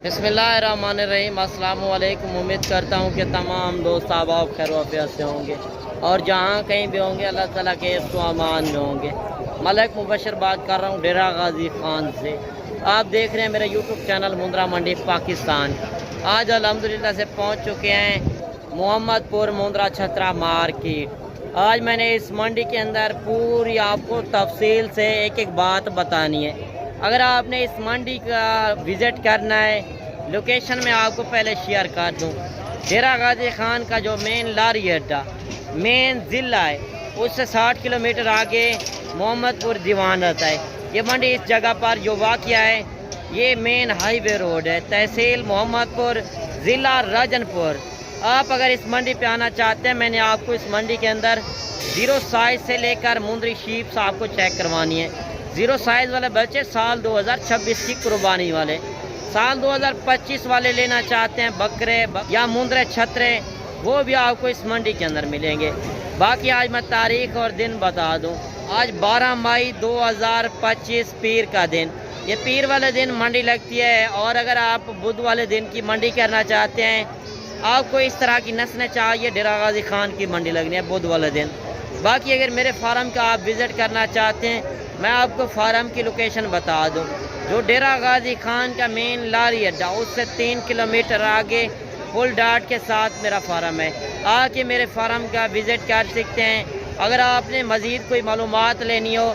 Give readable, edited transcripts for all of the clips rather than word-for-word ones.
बिस्मिल्लाहिर्रहमानिर्रहीम। अस्सलाम वालेकुम। उम्मीद करता हूँ कि तमाम दोस्त आप खैर वाफियत से होंगे और जहाँ कहीं भी होंगे अल्लाह ताला के अमान में होंगे। मलिक मुबशर बात कर रहा हूँ डेरा गाजी खान से। आप देख रहे हैं मेरा यूट्यूब चैनल मुंद्रा मंडी पाकिस्तान। आज अल्हम्दुलिल्लाह से पहुँच चुके हैं मोहम्मदपुर मुंद्रा छतरा मार्केट। आज मैंने इस मंडी के अंदर पूरी आपको तफसील से एक एक बात बतानी है। अगर आपने इस मंडी का विज़िट करना है, लोकेशन में आपको पहले शेयर कर दूं। डेरा गाजी खान का जो मेन लारी अड्डा मेन ज़िला है उससे 60 किलोमीटर आगे मोहम्मदपुर दीवान रहता है। ये मंडी इस जगह पर जो वाक़या है ये मेन हाईवे रोड है, तहसील मोहम्मदपुर, ज़िला राजनपुर। आप अगर इस मंडी पे आना चाहते हैं, मैंने आपको इस मंडी के अंदर 0 साइज़ से लेकर मुंद्री शीप्स आपको चेक करवानी है। 0 साइज़ वाले बच्चे साल 2026 की कुर्बानी वाले, साल 2025 वाले लेना चाहते हैं बकरे या मुंद्रे छतरे, वो भी आपको इस मंडी के अंदर मिलेंगे। बाकी आज मैं तारीख और दिन बता दूं। आज 12 मई 2025 पीर का दिन। ये पीर वाले दिन मंडी लगती है। और अगर आप बुध वाले दिन की मंडी करना चाहते हैं, आपको इस तरह की नस्लें चाहिए, डेरा गाजी खान की मंडी लगनी है बुध वाले दिन। बाकी अगर मेरे फार्म का आप विज़िट करना चाहते हैं, मैं आपको फार्म की लोकेशन बता दूं। जो डेरा गाजी खान का मेन लारी अड्डा उससे 3 किलोमीटर आगे फुल डाट के साथ मेरा फार्म है। आके मेरे फार्म का विज़िट कर सकते हैं। अगर आपने मज़ीद कोई मालूमात लेनी हो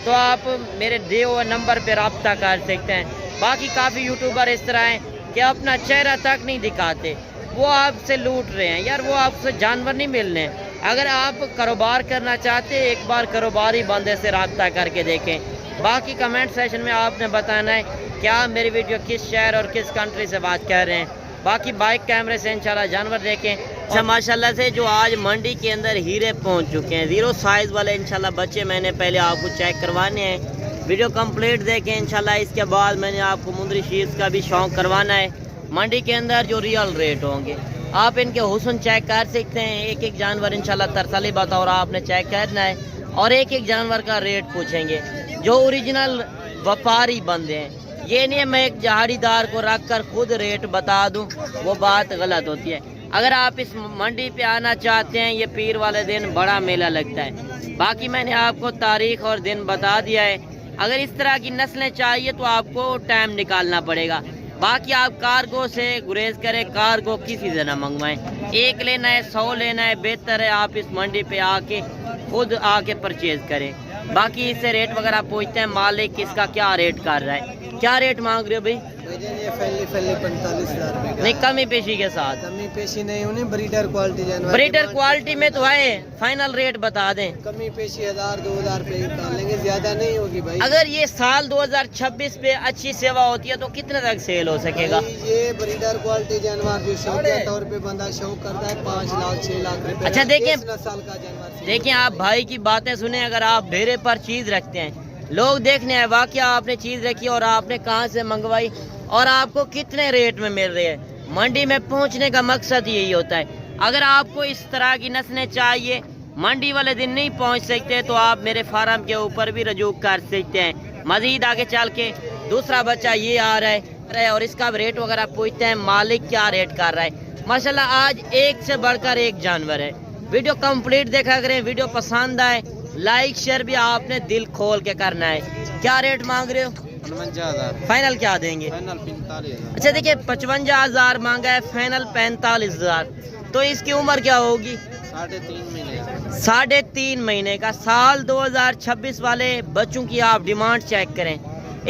तो आप मेरे दिए हुए नंबर पर रब्ता कर सकते हैं। बाकी काफ़ी यूट्यूबर इस तरह हैं कि अपना चेहरा तक नहीं दिखाते, वो आपसे लूट रहे हैं यार, वो आपसे जानवर नहीं मिल रहे हैं। अगर आप कारोबार करना चाहते हैं, एक बार कारोबारी बंदे से रब्ता करके देखें। बाकी कमेंट सेशन में आपने बताना है क्या मेरी वीडियो किस शहर और किस कंट्री से बात कर रहे हैं। बाकी बाइक कैमरे से इंशाल्लाह जानवर देखें। अच्छा माशाल्लाह से जो आज मंडी के अंदर हीरे पहुंच चुके हैं, 0 साइज़ वाले इंशाल्लाह बच्चे मैंने पहले आपको चेक करवाने हैं। वीडियो कंप्लीट देखें इंशाल्लाह। इसके बाद मैंने आपको मुंद्री शीप्स का भी शौक़ करवाना है। मंडी के अंदर जो रियल रेट होंगे आप इनके हुस्न चेक कर सकते हैं। एक एक जानवर इंशाल्लाह तरसली बतौर आपने चेक करना है और एक एक जानवर का रेट पूछेंगे। जो ओरिजिनल व्यापारी बंदे हैं, ये नहीं है मैं एक जहाड़ीदार को रख कर खुद रेट बता दूं, वो बात गलत होती है। अगर आप इस मंडी पे आना चाहते हैं, ये पीर वाले दिन बड़ा मेला लगता है। बाकी मैंने आपको तारीख और दिन बता दिया है। अगर इस तरह की नस्लें चाहिए तो आपको टाइम निकालना पड़ेगा। बाकी आप कार्गो से गुरेज करें, कार्गो किसी से ना मंगवाएं। एक लेना है 100 लेना है, बेहतर है आप इस मंडी पे आके खुद आके परचेज करें। बाकी इससे रेट वगैरह पूछते हैं मालिक किसका क्या रेट कर रहा है। क्या रेट मांग रहे हो भाई? ये फैली 45,000 रुपए। नहीं कमी पेशी के साथ? कमी पेशी नहीं होनी, ब्रीडर क्वालिटी जानवर। ब्रीडर क्वालिटी में तो है, फाइनल रेट बता दें। कमी पेशी 1000-2000 रुपए डालेंगे, ज्यादा नहीं होगी भाई। अगर ये साल 2026 पे अच्छी सेवा होती है तो कितने तक सेल हो सकेगा? ये ब्रीडर क्वालिटी जानवर जो शौकिया तौर पे बंदा शौक करता है 5 लाख 6 लाख रुपए। अच्छा देखिए, साल का जानवर देखिए आप भाई की बातें सुने। अगर आप ढेरे पर चीज रखते हैं, लोग देखने आए वाकया आपने चीज रखी और आपने कहाँ से मंगवाई और आपको कितने रेट में मिल रही है। मंडी में पहुंचने का मकसद यही होता है। अगर आपको इस तरह की नस्लें चाहिए, मंडी वाले दिन नहीं पहुंच सकते, तो आप मेरे फार्म के ऊपर भी रजू कर सकते हैं। मजीद आगे चल के दूसरा बच्चा ये आ रहा है और इसका रेट वगैरह पूछते हैं मालिक क्या रेट कर रहा है। माशाल्लाह आज एक से बढ़कर एक जानवर है। वीडियो कंप्लीट देखा करें। वीडियो पसंद आए लाइक शेयर भी आपने दिल खोल के करना है। क्या रेट मांग रहे हो? 55,000। फाइनल क्या देंगे? फाइनल 45,000। अच्छा देखिए 55,000 मांगा है, फाइनल 45,000। तो इसकी उम्र क्या होगी? 3.5 महीने। 3.5 महीने का। साल 2026 वाले बच्चों की आप डिमांड चेक करें।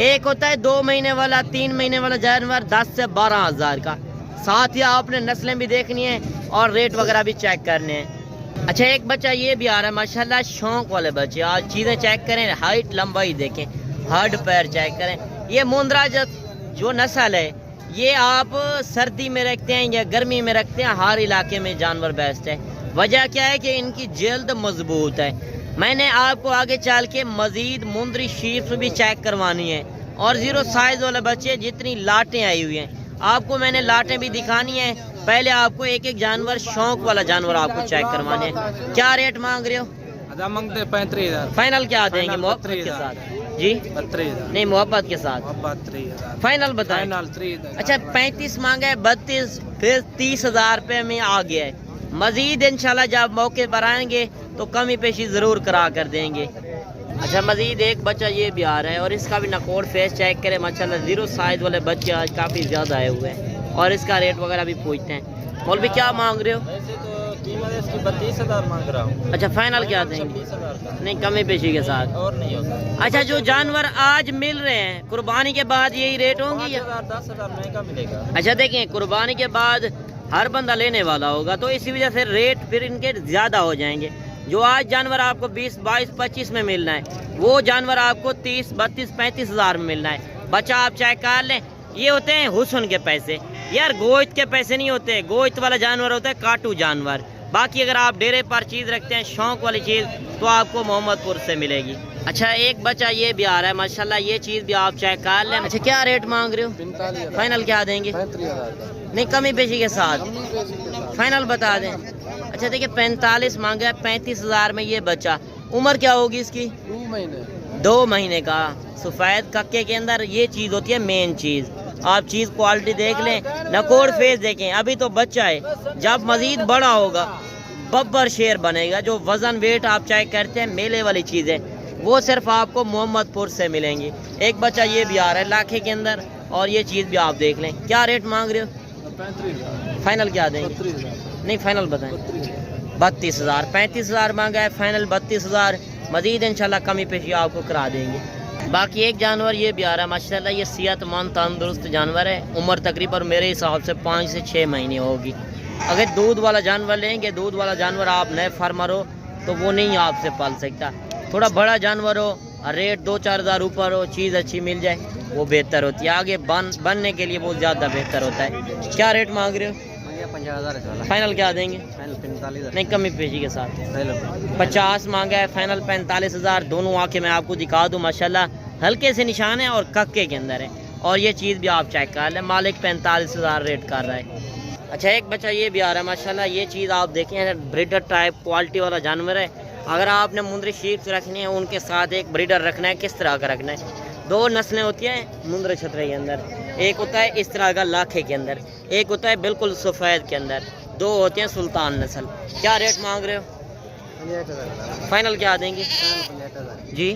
एक होता है 2 महीने वाला, 3 महीने वाला जानवर 10 से 12,000 का। साथ ही आपने नस्लें भी देखनी है और रेट वगैरह भी चेक करने हैं। अच्छा एक बच्चा ये भी आ रहा है माशाल्लाह, शौक वाले बच्चे। आज चीज़ें चेक करें, हाइट लंबाई देखें, हड पैर चेक करें। ये मुंद्रा जो नस्ल है ये आप सर्दी में रखते हैं या गर्मी में रखते हैं, हर इलाके में जानवर बेस्ट है। वजह क्या है कि इनकी जल्द मजबूत है। मैंने आपको आगे चल के मजीद मुंद्री शीप्स भी चेक करवानी है और 0 साइज़ वाले बच्चे जितनी लाटें आई हुई हैं आपको मैंने लाटें भी दिखानी है। पहले आपको एक एक जानवर, शौक वाला जानवर आपको चेक करवाने हैं। क्या रेट मांग रहे हो? मांगते 35,000। फाइनल क्या देंगे मोहब्बत के साथ? जी 32,000 नहीं मोहब्बत के साथ 32,000 फाइनल बताएं। फाइनल 3,000 अच्छा 35 मांगा है, 32 फिर 30,000 रुपये में आ गया है। मजीद इंशाल्लाह जब मौके पर आएंगे तो कमी पेशी ज़रूर करा कर देंगे। अच्छा मजीद एक बच्चा ये भी आ रहा है और इसका भी नकोर फेस चेक करें माशाल्लाह, जीरो साइज वाले बच्चे आज काफ़ी ज़्यादा आए हुए हैं और इसका रेट वगैरह भी पूछते हैं। मौलवी क्या मांग रहे हो? वैसे तो कीमत इसकी 32,000 मांग रहा हूँ। अच्छा फाइनल क्या देंगे? 26,000 का नहीं कमी पेशी के साथ और नहीं होगा। अच्छा जो जानवर आज मिल रहे हैं कुर्बानी के बाद यही रेट होंगे या 10,000 महंगा मिलेगा। अच्छा देखें कुर्बानी के बाद हर बंदा लेने वाला होगा तो इसी वजह से रेट फिर इनके ज़्यादा हो जाएंगे। जो आज जानवर आपको 20, 22, 25 में मिलना है वो जानवर आपको 30, 32, 35,000 में मिलना है। बच्चा आप चेक कर लें, ये होते हैं हुस्न के पैसे यार, गोश्त के पैसे नहीं होते। गोश्त वाला जानवर होता है काटू जानवर। बाकी अगर आप डेरे पर चीज़ रखते हैं शौक वाली चीज़ तो आपको मोहम्मदपुर से मिलेगी। अच्छा एक बच्चा ये भी आ रहा है माशाल्लाह, ये चीज़ भी आप चेक कर लें। अच्छा क्या रेट मांग रहे हो? 45,000 फाइनल क्या देंगे? 35,000 का नहीं कमी पेशी के साथ फाइनल फाइनल बता दें। अच्छा देखिए 45 मांगा है, 35,000 में ये बच्चा। उम्र क्या होगी इसकी? 2 महीने 2 महीने का। सफ़ेद कक्के के अंदर ये चीज़ होती है मेन चीज़। आप चीज़ क्वालिटी देख लें, नकोर फेस देखें। अभी तो बच्चा है, जब मज़ीद बड़ा होगा बब्बर शेर बनेगा। जो वज़न वेट आप चेक करते हैं मेले वाली चीज़ें वो सिर्फ आपको मोहम्मदपुर से मिलेंगी। एक बच्चा ये भी आ रहा है लाखे के अंदर और ये चीज़ भी आप देख लें। क्या रेट मांग रहे हो? 35,000 फाइनल क्या देंगे? 32,000 नहीं फाइनल बताएं। 32,000 35,000 मांगा है, फाइनल 32,000। मजीद इंशाल्लाह कमी पेशी आपको करा देंगे। बाकी एक जानवर ये भी आ रहा है माशाल्लाह, ये सेहतमंद तंदुरुस्त जानवर है। उम्र तकरीबन मेरे हिसाब से 5 से 6 महीने होगी। अगर दूध वाला जानवर लेंगे, दूध वाला जानवर आप नए फार्मर हो तो वो नहीं आपसे पाल सकता। थोड़ा बड़ा जानवर हो, रेट 2-4 हज़ार ऊपर हो, चीज़ अच्छी मिल जाए वो बेहतर होती है। आगे बनने के लिए वो ज़्यादा बेहतर होता है। क्या रेट मांग रहे हो? 50,000 फाइनल क्या देंगे? फाइनल 45,000 नहीं कमी पेशी के साथ। 50 मांगा है, फाइनल 45,000। दोनों आंखें मैं आपको दिखा दूं माशाल्लाह, हल्के से निशान है और कक्के के अंदर है। और ये चीज़ भी आप चेक कर लें, मालिक 45,000 रेट कर रहा है। अच्छा एक बच्चा ये भी आ रहा है माशाल्लाह, ये चीज़ आप देखें ब्रीडर टाइप क्वालिटी वाला जानवर है। अगर आपने मुंदरी शीप्स रखनी है उनके साथ एक ब्रीडर रखना है, किस तरह का रखना है? 2 नस्लें होती हैं मुंदरी छतरे के अंदर, एक होता है इस तरह का लाखे के अंदर, एक होता है बिल्कुल सफ़ेद के अंदर, 2 होते हैं सुल्तान नस्ल। क्या रेट मांग रहे हो? 58,000 फाइनल क्या देंगे? 58,000 जी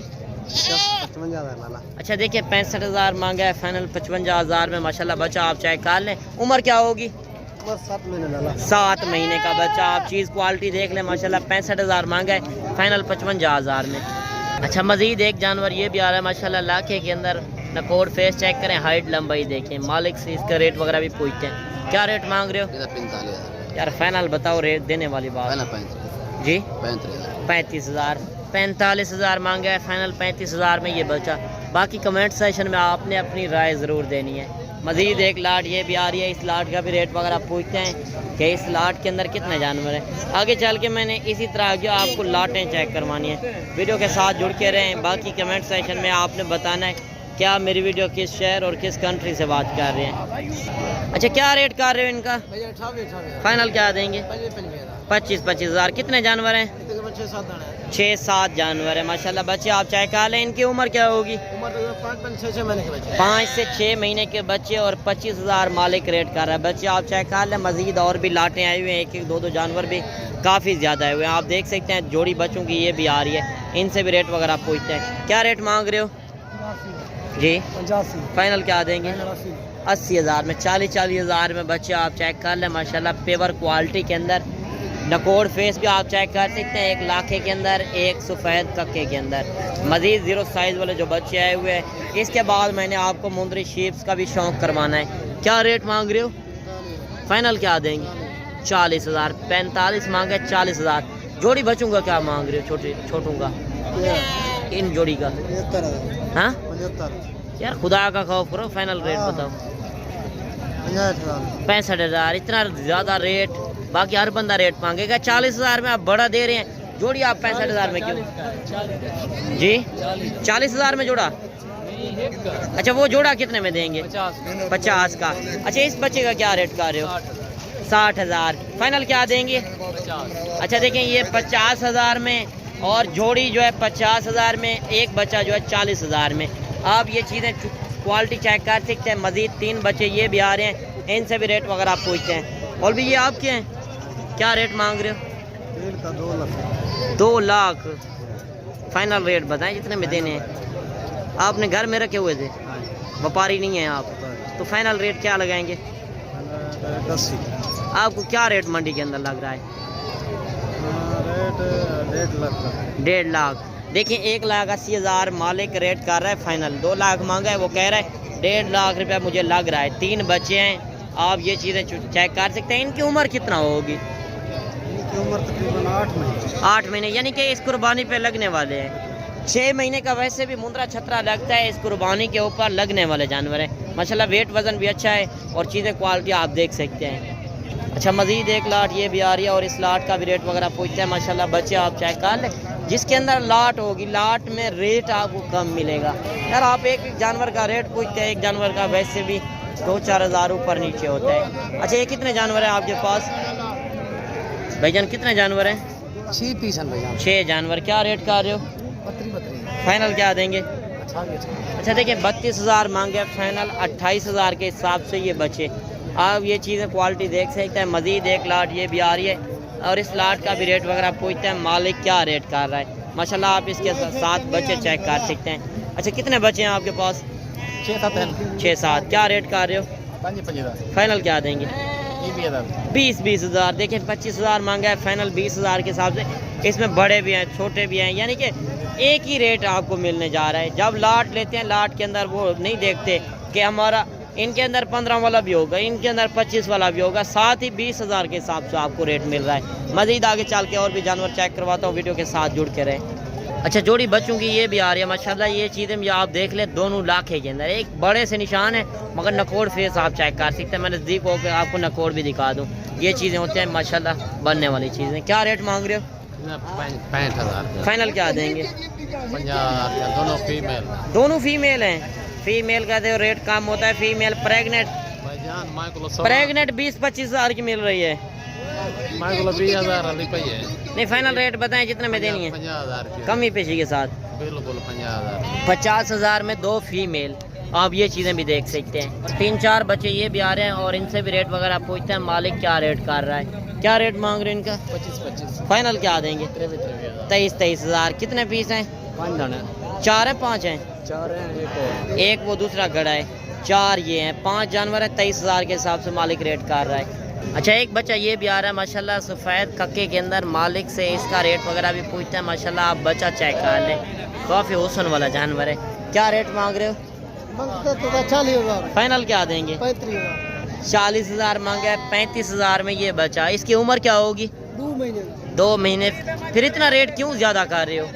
55,000 वाला। अच्छा देखिए 65,000 मांगा है, फाइनल 55,000 में माशाल्लाह। बच्चा आप चेक कर लें, उम्र क्या होगी? 7 महीने वाला 7 महीने का बच्चा। आप चीज़ क्वालिटी देख लें माशाल्लाह। 65,000 मांगा है, फाइनल 55,000 में। अच्छा मजीद एक जानवर ये भी आ रहा है माशाल्लाह, लाखे के अंदर। नकोर फेस चेक करें, हाइट लंबाई देखें, मालिक से इसका रेट वगैरह भी पूछते हैं। क्या रेट मांग रहे हो? 45,000 यार फाइनल बताओ रेट देने वाली बात। जी 35,000 45,000 मांगा है, फाइनल 35,000 में ये बचा। बाकी कमेंट सेशन में आपने अपनी राय ज़रूर देनी है। मज़ीद एक लाट ये भी आ रही है, इस लाट का भी रेट वगैरह पूछते हैं कि इस लाट के अंदर कितने जानवर हैं। आगे चल के मैंने इसी तरह की आपको लाटें चेक करवानी है। वीडियो के साथ जुड़ के रहें। बाकी कमेंट सेशन में आपने बताना है क्या मेरी वीडियो किस शहर और किस कंट्री से बात कर रहे हैं। अच्छा क्या रेट कर रहे हो इनका? फाइनल क्या देंगे? 25,000 कितने जानवर हैं? 6-7 जानवर है माशाल्लाह। बच्चे आप चेक कर लें, इनकी उम्र क्या होगी? 5 से 6 महीने के बच्चे और 25,000 मालिक रेट कर रहा है। बच्चे आप चेक कर लें। मजीद और भी लाटें आई हुई हैं, 1-1, 2-2 जानवर भी काफ़ी ज़्यादा आए हुए हैं। आप देख सकते हैं जोड़ी बच्चों की ये भी आ रही है, इनसे भी रेट वगैरह पूछते हैं। क्या रेट मांग रहे हो? जी 85 फाइनल क्या देंगे? 80,000 में। 40 हज़ार में बच्चे आप चेक कर लें माशाल्लाह। पेवर क्वालिटी के अंदर नकोर फेस भी आप चेक कर सकते हैं, 1 लाखे के अंदर, 1 सफ़ेद कक्के के अंदर। मज़ीद ज़ीरो साइज़ वाले जो बच्चे आए हुए हैं। इसके बाद मैंने आपको मुंदरी शीप्स का भी शौक़ करवाना है। क्या रेट मांग रहे हो? फाइनल क्या देंगे? 40,000 45 मांगे, 40,000। जोड़ी बच्चों का क्या मांग रहे हो? छोटों का इन जोड़ी का? हाँ यार खुदा का खौफ करो, फाइनल रेट बताओ। 65,000 इतना ज़्यादा रेट? बाकी हर बंदा रेट मांगेगा। 40,000 में आप बड़ा दे रहे हैं, जोड़ी आप 65,000 में क्यों? जी 40,000 में जोड़ा? अच्छा वो जोड़ा कितने में देंगे? 50 का। अच्छा इस बच्चे का क्या रेट कर रहे हो? 60,000 फाइनल क्या देंगे? अच्छा देखें ये 50,000 में और जोड़ी जो है 50,000 में, एक बच्चा जो है 40,000 में। आप ये चीज़ें क्वालिटी चेक कर सकते हैं। मज़ीद 3 बच्चे ये भी आ रहे हैं, इनसे भी रेट वगैरह आप पूछते हैं। और भी ये आपके हैं, क्या रेट मांग रहे हो? 2 लाख फाइनल रेट बताएं जितने में देने हैं। आपने घर में रखे हुए थे, व्यापारी नहीं है आप, तो फाइनल रेट क्या लगाएंगे? 10। आपको क्या रेट मंडी के अंदर लग रहा है? रेट 1.5 लाख। 1.5 लाख। देखिए 1,80,000 मालिक रेट कर रहा है फाइनल। 2 लाख मांगा है, वो कह रहा है 1.5 लाख रुपया मुझे लग रहा है। 3 बच्चे हैं, आप ये चीज़ें चेक कर सकते हैं। इनकी उम्र कितना होगी? इनकी उम्र तकरीबन 8 महीने। 8 महीने, यानी कि इस कुर्बानी पे लगने वाले हैं। 6 महीने का वैसे भी मुंद्रा छतरा लगता है, इस कुर्बानी के ऊपर लगने वाले जानवर है। माशाल्लाह वेट वज़न भी अच्छा है और चीज़ें क्वालिटी आप देख सकते हैं। अच्छा, मज़ीद एक लाट ये भी आ रही है और इस लाट का भी रेट वगैरह पूछते हैं। माशाल्लाह बच्चे आप चेक कर लें, जिसके अंदर लाट होगी, लाट में रेट आपको कम मिलेगा। यार आप एक जानवर का रेट पूछते हैं, एक जानवर का वैसे भी 2-4 हज़ार ऊपर नीचे होता है। अच्छा, ये कितने जानवर हैं आपके पास भाईजान? कितने जानवर हैं? 6 पीस हैं भाईजान। 6 जानवर। क्या रेट कर रहे हो? 32। फाइनल क्या देंगे? अच्छा देखिए 32,000 मांगे, फाइनल 28,000 के हिसाब से ये बचे। आप ये चीज़ें क्वालिटी देख सकते हैं। मज़ीद एक लाट ये भी आ रही है और इस लाट का भी रेट वगैरह पूछते हैं, मालिक क्या रेट कर रहा है। माशाल्लाह आप इसके 7 बच्चे चेक कर सकते हैं। अच्छा, कितने बच्चे हैं आपके पास? 6-7। क्या रेट कर रहे हो? 5-5 फाइनल क्या देंगे? 20,000। देखें 25,000 मांगा है, फाइनल 20,000 के हिसाब से। इसमें बड़े भी हैं, छोटे भी हैं, यानी कि एक ही रेट आपको मिलने जा रहा है। जब लाट लेते हैं, लाट के अंदर वो नहीं देखते कि हमारा इनके अंदर 15 वाला भी होगा, इनके अंदर 25 वाला भी होगा, साथ ही 20,000 के हिसाब से आपको रेट मिल रहा है। मज़ीद आगे चल के और भी जानवर चेक करवाता हूँ, वीडियो के साथ जुड़ के रहें। अच्छा, जोड़ी बच्चों की ये भी आ रही है माशाल्लाह। ये चीज़ें भी आप देख लें, दोनों लाखे के अंदर। एक बड़े से निशान है, मगर नकोड़ फेस आप चेक कर सकते हैं। मैं नज़दीक होकर आपको नकोड़ भी दिखा दूँ। ये चीज़ें होती हैं माशाल्लाह बनने वाली चीज़ें। क्या रेट मांग रहे हो? 65,000। फाइनल क्या देंगे? 50,000। दोनों फीमेल। दोनों फीमेल हैं। फीमेल का तो रेट कम होता है। फीमेल प्रेग्नेंट 20-25 हज़ार की मिल रही है। 20,000 रुपये। नहीं, फाइनल रेट बताएं जितने में देनी है? 50,000 कमी पेशी के साथ। बिल्कुल 50,000। 50,000 में 2 फीमेल। आप ये चीज़ें भी देख सकते हैं। 3-4 बच्चे ये भी आ रहे हैं और इनसे भी रेट वगैरह पूछते हैं, मालिक क्या रेट कर रहा है। क्या रेट मांग रहे हैं इनका? 25। फाइनल क्या देंगे? 23,000। कितने पीस हैं? 5 दाने। 4 हैं 5 हैं? 4 हैं, एक वो दूसरा गड़ा है। 4 ये हैं, 5 जानवर है। 23,000 के हिसाब से मालिक रेट कर रहा है। अच्छा, एक बच्चा ये भी आ रहा है माशाल्लाह, सफ़ेद कक्के के अंदर। मालिक से इसका रेट वगैरह भी पूछते हैं। माशाल्लाह आप बच्चा चेक कर लें, काफ़ी हुस्न वाला जानवर है। क्या रेट मांग रहे हो? 40,000। फाइनल क्या देंगे? 35,000। 40,000 मांगा है, 35,000 में ये बचा। इसकी उम्र क्या होगी? 2 महीने। 2 महीने। फिर इतना रेट क्यों ज़्यादा कर रहे हो?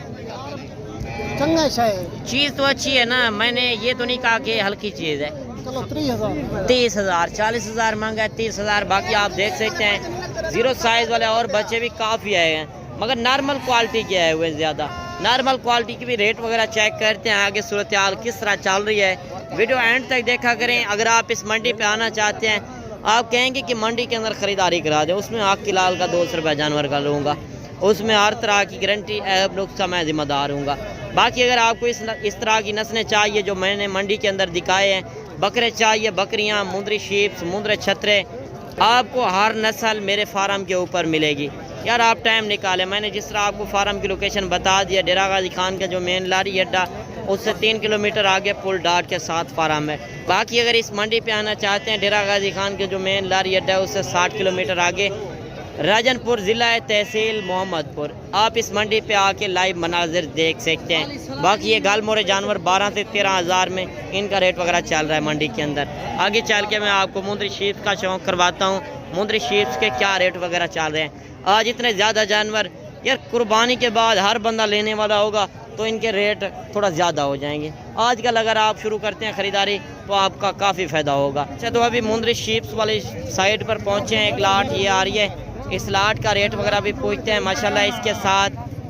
चंगा शायद। चीज़ तो अच्छी है ना, मैंने ये तो नहीं कहा कि हल्की चीज़ है। चलो 30,000। 30,000। 40,000 मांगा है, 30,000। बाकी आप देख सकते हैं 0 साइज़ वाले और बच्चे भी काफ़ी आए हैं, मगर नॉर्मल क्वालिटी के आए हुए हैं ज़्यादा। नॉर्मल क्वालिटी की भी रेट वगैरह चेक करते हैं, आगे सूरत हाल किस तरह चल रही है। वीडियो एंड तक देखा करें। अगर आप इस मंडी पे आना चाहते हैं, आप कहेंगे कि मंडी के अंदर ख़रीदारी करा दें, उसमें आग की लाल का 200 रुपये जानवर का लूँगा, उसमें हर तरह की गारंटी ऐब नुक्स का मैं ज़िम्मेदार हूँगा। बाकी अगर आपको इस तरह की नस्लें चाहिए जो मैंने मंडी के अंदर दिखाए हैं, बकरे चाहिए, बकरियाँ, मुंदरी शीप्स, मुंदरे छतरे, आपको हर नस्ल मेरे फार्म के ऊपर मिलेगी। यार आप टाइम निकालें। मैंने जिस तरह आपको फार्म की लोकेशन बता दिया, डेरा गाजी खान का जो मेन लारी अड्डा, उससे 3 किलोमीटर आगे पुल डाट के साथ फार्म है। बाकी अगर इस मंडी पे आना चाहते हैं, डेरा गाजी खान के जो मेन लारी अड्डा है उससे 60 किलोमीटर आगे राजनपुर ज़िला है, तहसील मोहम्मदपुर। आप इस मंडी पे आके लाइव मनाजिर देख सकते हैं। बाकी ये गाल मोरे जानवर 12 से 13,000 में इनका रेट वगैरह चल रहा है मंडी के अंदर। आगे चल के मैं आपको मुंदरी शीप्स का शौक़ करवाता हूँ, मुंदरी शीप्स के क्या रेट वगैरह चल रहे हैं। आज इतने ज़्यादा जानवर, यार कुर्बानी के बाद हर बंदा लेने वाला होगा तो इनके रेट थोड़ा ज़्यादा हो जाएंगे। आजकल अगर आप शुरू करते हैं ख़रीदारी तो आपका काफ़ी फ़ायदा होगा। अच्छा, तो अभी मुंदरी शीप्स वाली साइड पर पहुँचे हैं। एक लाट ये आ रही है, इस लाट का रेट वगैरह भी पूछते हैं। माशाल्लाह इसके साथ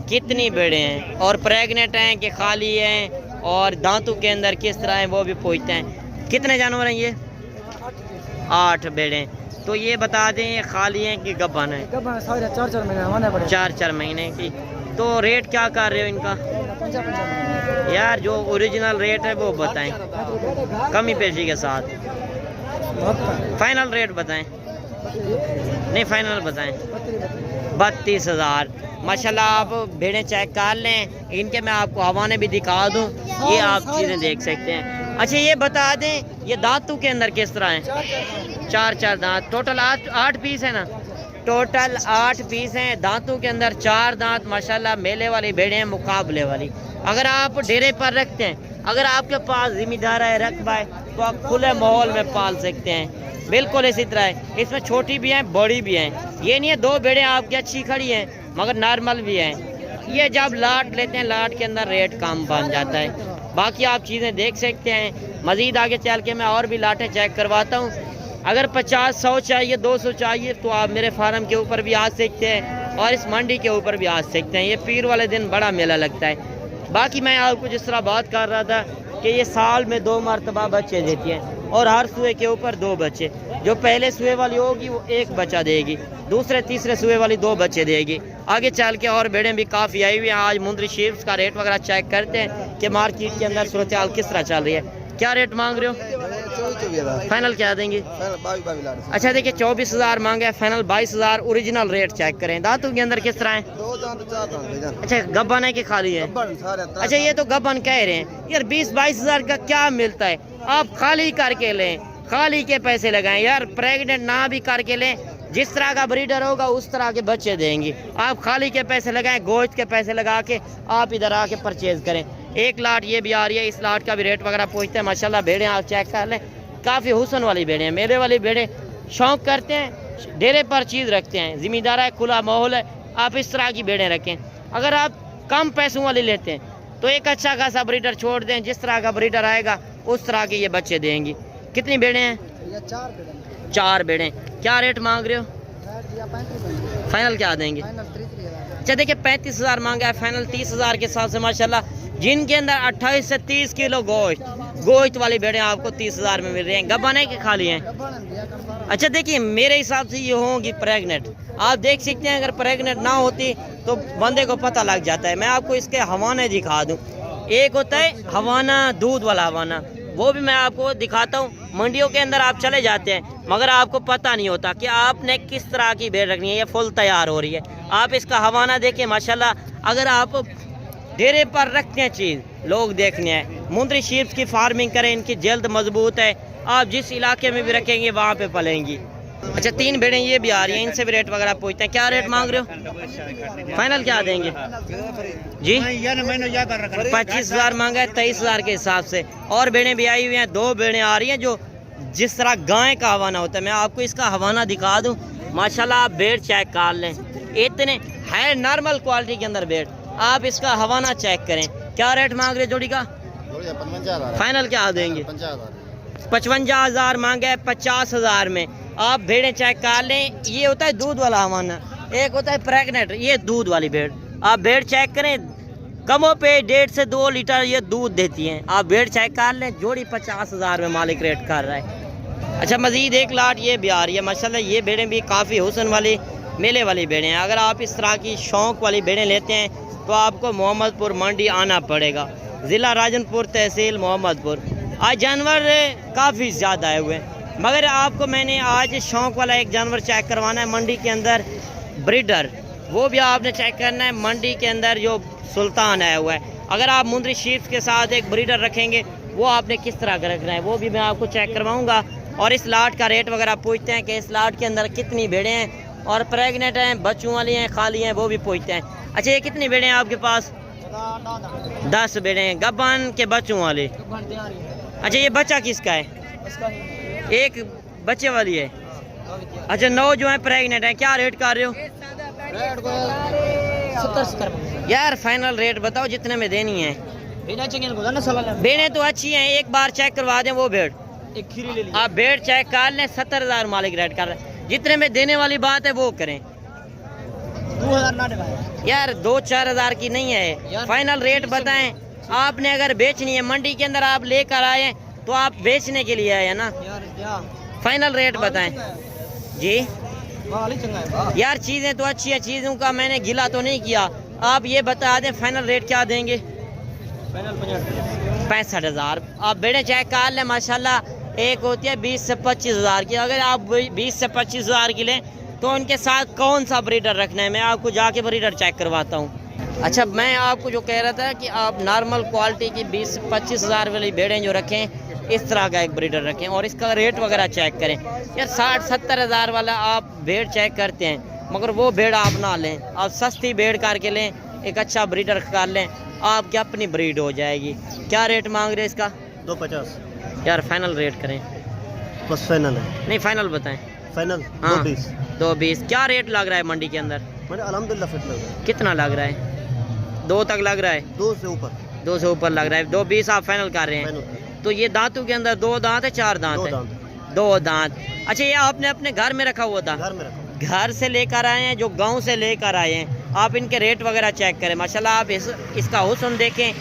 कितनी बेड़े हैं और प्रेग्नेंट हैं कि खाली हैं और दांतों के अंदर किस तरह हैं वो भी पूछते हैं। कितने जानवर हैं ये? 8 बेड़े। तो ये बता दें ये खाली हैं कि गब्बन है? 4-4 महीने 4-4 महीने की। तो रेट क्या कर रहे हो इनका? यार जो ओरिजिनल रेट है वो बताएं, कमी पेशी के साथ। फाइनल रेट बताएं। नहीं फाइनल बताएं। 32,000। माशाल्लाह आप भेड़ें चेक कर लें, इनके मैं आपको हवाने भी दिखा दूं, ये आप चीज़ें देख सकते हैं। अच्छा ये बता दें ये दांतों के अंदर किस तरह हैं? 4 दांत। टोटल 8 पीस है ना? टोटल 8 पीस हैं। दांतों के अंदर 4 दांत। माशाल्लाह मेले वाली भेड़ें हैं, मुकाबले वाली। अगर आप डेरे पर रखते हैं, अगर आपके पास जिम्मेदार है रकबा है, तो आप खुले माहौल में पाल सकते हैं। बिल्कुल इसी तरह है। इसमें छोटी भी हैं, बड़ी भी हैं। ये नहीं है 2 भेड़ें आपकी अच्छी खड़ी हैं मगर नॉर्मल भी हैं। ये जब लाट लेते हैं, लाट के अंदर रेट कम बन जाता है। बाकी आप चीज़ें देख सकते हैं। मज़ीद आगे चल के मैं और भी लाटें चेक करवाता हूँ। अगर 50, 100 चाहिए, 200 चाहिए तो आप मेरे फार्म के ऊपर भी आ सकते हैं और इस मंडी के ऊपर भी आ सकते हैं। ये पीर वाले दिन बड़ा मेला लगता है। बाकी मैं आपको जिस तरह बात कर रहा था कि ये साल में 2 मरतबा बच्चे देती हैं और हर सुए के ऊपर 2 बच्चे। जो पहले सुए वाली होगी वो 1 बच्चा देगी, दूसरे तीसरे सुए वाली 2 बच्चे देगी। आगे चल के और भेड़ें भी काफ़ी आई हुई हैं। आज मुंदरी शीप्स का रेट वगैरह चेक करते हैं कि मार्केट के अंदर सूरत हाल किस तरह चल रही है। क्या रेट मांग रहे हो? फाइनल क्या देंगे? अच्छा देखिए 24,000 मांगे है, फाइनल 22,000। ओरिजिनल रेट चेक करें। दांतों के अंदर किस तरह है? अच्छा गब्बन है कि खाली है? अच्छा ये तो गब्बन कह रहे हैं यार। 20-22,000 का क्या मिलता है? आप खाली करके लें, खाली के पैसे लगाएं यार। प्रेग्नेंट ना भी करके लें, जिस तरह का ब्रीडर होगा उस तरह के बच्चे देंगे। आप खाली के पैसे लगाएं, गोश्त के पैसे लगा के आप इधर आके परचेज करें। 1 लाट ये भी आ रही है, इस लाट का भी रेट वगैरह पूछते हैं। माशाल्लाह भेड़ें आप चेक कर लें, काफ़ी हुसन वाली भेड़ें हैं। मेले वाली भेड़ें शौक करते हैं, डेरे पर चीज़ रखते हैं, ज़िम्मेदार है, खुला माहौल है। आप इस तरह की भेड़ें रखें। अगर आप कम पैसों वाली लेते हैं तो एक अच्छा खासा ब्रीडर छोड़ दें, जिस तरह का ब्रीडर आएगा उस तरह के ये बच्चे देंगी। कितनी भेड़ें हैं? 4 भेड़ें। क्या रेट मांग रहे हो? फाइनल क्या देंगे? अच्छा देखिए 35,000 मांगा है, फाइनल 30,000 के हिसाब से माशाल्लाह, जिनके अंदर 28 से 30 किलो गोश्त वाली भेड़ें आपको 30,000 में मिल रही हैं। गब्बन है कि खाली हैं? अच्छा देखिए मेरे हिसाब से ये होंगी प्रेग्नेंट। आप देख सकते हैं अगर प्रेग्नेंट ना होती तो बंदे को पता लग जाता है। मैं आपको इसके हवाने दिखा दूँ। एक होता है हवाना, दूध वाला हवाना, वो भी मैं आपको दिखाता हूँ। मंडियों के अंदर आप चले जाते हैं मगर आपको पता नहीं होता कि आपने किस तरह की भेड़ रखनी है। ये फुल तैयार हो रही है। आप इसका हवाना देखें माशाल्लाह। अगर आप डेरे पर रखते हैं चीज़, लोग देखने हैं। मुंदरी शीप्स की फार्मिंग करें, इनकी जल्द मजबूत है। आप जिस इलाके में भी रखेंगे वहाँ पे पलेंगी। अच्छा 3 भेड़ें ये भी आ रही हैं, इनसे भी रेट वगैरह पूछते हैं। क्या रेट मांग रहे हो? फाइनल क्या देंगे जी? 25,000 मांगा है 23,000 के हिसाब से। और भेड़ें भी आई हुई हैं, 2 भेड़ें आ रही हैं जो जिस तरह गाय का हवाना होता है। मैं आपको इसका हवाना दिखा दूं। माशाल्लाह आप भेड़ चेक कर लें, इतने है नॉर्मल क्वालिटी के अंदर भेड़। आप इसका हवाना चेक करें। क्या रेट मांग रहे जोड़ी का? फाइनल क्या देंगे? 55,000 मांगे है 50,000 में। आप भेड़ें चेक कर लें। ये होता है दूध वाला हवाना, एक होता है प्रेग्नेंट, ये दूध वाली भेड़। आप भेड़ चेक करें, कमों पे 1.5 से 2 लीटर ये दूध देती हैं। आप भेड़ चेक कर लें। जोड़ी 50,000 में मालिक रेट कर रहा है। अच्छा मज़ीद 1 लाट ये भी आ रही है माशाल्लाह। ये भेड़ें भी काफ़ी हुसन वाली मेले वाली भेड़ें हैं। अगर आप इस तरह की शौक़ वाली भेड़ें लेते हैं तो आपको मोहम्मदपुर मंडी आना पड़ेगा, ज़िला राजनपुर, तहसील मोहम्मदपुर। आज जानवर काफ़ी ज़्यादा आए हुए हैं मगर आपको मैंने आज शौक़ वाला एक जानवर चेक करवाना है मंडी के अंदर, ब्रीडर। वो भी आपने चेक करना है। मंडी के अंदर जो सुल्तान आया हुआ है, अगर आप मुंदरी शीप्स के साथ एक ब्रीडर रखेंगे वो आपने किस तरह का रखना है वो भी मैं आपको चेक करवाऊँगा। और इस लाट का रेट वगैरह पूछते हैं कि इस लाट के अंदर कितनी भेड़ें हैं और प्रेग्नेंट हैं, बच्चों वाली हैं, खाली हैं, वो भी पूछते हैं। अच्छा ये कितनी भेड़ें हैं आपके पास? 10 भेड़ें हैं, गब्बन के बच्चों वाले। अच्छा ये बच्चा किसका है? एक बच्चे वाली है। अच्छा 9 जो है प्रेग्नेंट है। क्या रेट कर रहे हो? 70 यार फाइनल रेट बताओ जितने में देनी है। भेड़ें तो अच्छी हैं, एक बार चेक करवा दें वो भेड़। आप भेड़ चेक कर लें, 70,000 मालिक रेट कर रहे हैं। जितने में देने वाली बात है वो करें। 2,000 यार 2-4 हज़ार की नहीं है, फाइनल रेट बताएं। आपने अगर बेचनी है मंडी के अंदर आप लेकर आए तो आप बेचने के लिए आए ना। फाइनल रेट बताएं जी। यार चीज़ें तो अच्छी हैं, चीज़ों का मैंने गिला तो नहीं किया। आप ये बता दें फाइनल रेट क्या देंगे? फाइनल 65,000। आप बेड़े चेक कर लें माशाल्लाह, एक होती है 20 से 25,000 की। अगर आप 20 से 25,000 की लें तो उनके साथ कौन सा ब्रीडर रखना है, मैं आपको जाके ब्रीडर चेक करवाता हूँ। अच्छा, मैं आपको जो कह रहा था कि आप नॉर्मल क्वालिटी की 20 से 25,000 वाली भेड़ें जो रखें, इस तरह का एक ब्रीडर रखें और इसका रेट वगैरह चेक करें। यार 60-70,000 वाला आप भेड़ चेक करते हैं, मगर वो भेड़ आप ना लें, आप सस्ती भेड़ करके लें, एक अच्छा ब्रीडर कर लें, आपकी अपनी ब्रीड हो जाएगी। क्या रेट मांग रहे हैं इसका? 250। यार फाइनल रेट करें। बस फाइनल है। नहीं फाइनल बताएं। फाइनल हाँ 220। 220। क्या रेट लग रहा है मंडी के अंदर? मैंने अल्हम्दुलिल्लाह फिट लग रहा है। कितना लग रहा है? 2 तक लग रहा है? 2 से ऊपर। 2 से ऊपर लग रहा है। 220 आप फाइनल कर रहे हैं। फाइनल। तो ये दांतों के अंदर 2 दांत है, 4 दांत 2 है? दांत। 2 दांत। अच्छा, ये आपने अपने घर में रखा हुआ था? घर में रखो। घर से लेकर आए हैं, जो गांव से लेकर आए हैं? आप इनके रेट वगैरह चेक करें माशाल्लाह। आप इसका हुस्न देखें।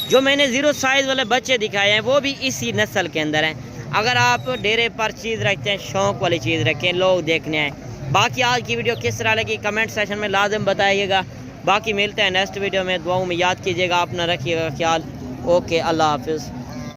जो मैंने 0 साइज़ वाले बच्चे दिखाए हैं वो भी इसी नस्ल के अंदर हैं। अगर आप डेरे पर चीज़ रखते हैं, शौक़ वाली चीज़ रखें, लोग देखने आए। बाकी आज की वीडियो किस तरह लगी कमेंट सेक्शन में लाजिम बताइएगा। बाकी मिलते हैं नेक्स्ट वीडियो में। दुआओं में याद कीजिएगा, अपना रखिएगा ख्याल। ओके, अल्लाह हाफिज़।